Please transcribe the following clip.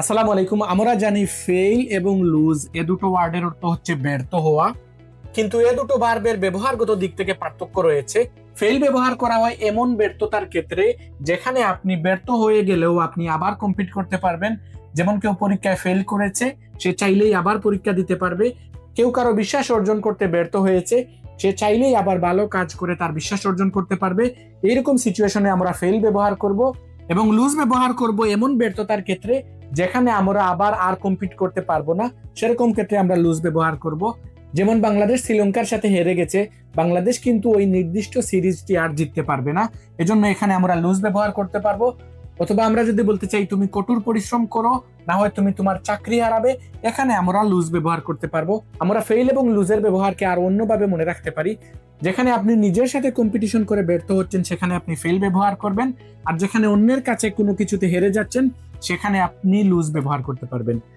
আসসালামু আলাইকুম। আমরা জানি ফেইল এবং লুজ এ দুটো ওয়ার্ডের অর্থ হচ্ছে ব্যর্থ হওয়া, কিন্তু এ দুটো ভার্বের ব্যবহারগত দিক থেকে পার্থক্য রয়েছে। ফেইল ব্যবহার করা হয় এমন ব্যর্থতার ক্ষেত্রে যেখানে আপনি ব্যর্থ হয়ে গেলেও আপনি আবার কমপ্লিট করতে পারবেন। যেমন কেউ পরীক্ষায় ফেল করেছে, সে চাইলেই আবার পরীক্ষা দিতে পারবে। কেউ কারো বিশ্বাস অর্জন করতে ব্যর্থ হয়েছে, সে চাইলেই আবার ভালো কাজ করে তার বিশ্বাস অর্জন করতে পারবে। এইরকম সিচুয়েশনে আমরা ফেইল ব্যবহার করব। এবং লুজ ব্যবহার করব এমন ব্যর্থতার ক্ষেত্রে যেখানে আমরা আবার আর কম্পিট করতে পারবো না, সেরকম ক্ষেত্রে আমরা লুজ ব্যবহার করব। যেমন বাংলাদেশ শ্রীলঙ্কার সাথে হেরে গেছে, বাংলাদেশ কিন্তু ওই নির্দিষ্ট সিরিজটি আর জিততে পারবে না, এজন্য এখানে আমরা লুজ ব্যবহার করতে পারবো। অথবা আমরা যদি বলতে চাই তুমি কঠোর পরিশ্রম করো, না হয় তুমি তোমার চাকরি হারাবে, এখানে আমরা লুজ ব্যবহার করতে পারবো। আমরা ফেইল এবং লুজের ব্যবহারকে আর অন্যভাবে মনে রাখতে পারি। যেখানে আপনি নিজের সাথে কম্পিটিশন করে ব্যর্থ হচ্ছেন সেখানে আপনি ফেইল ব্যবহার করবেন, আর যেখানে অন্যের কাছে কোনো কিছুতে হেরে যাচ্ছেন সেখানে আপনি লুজ ব্যবহার করতে পারবেন।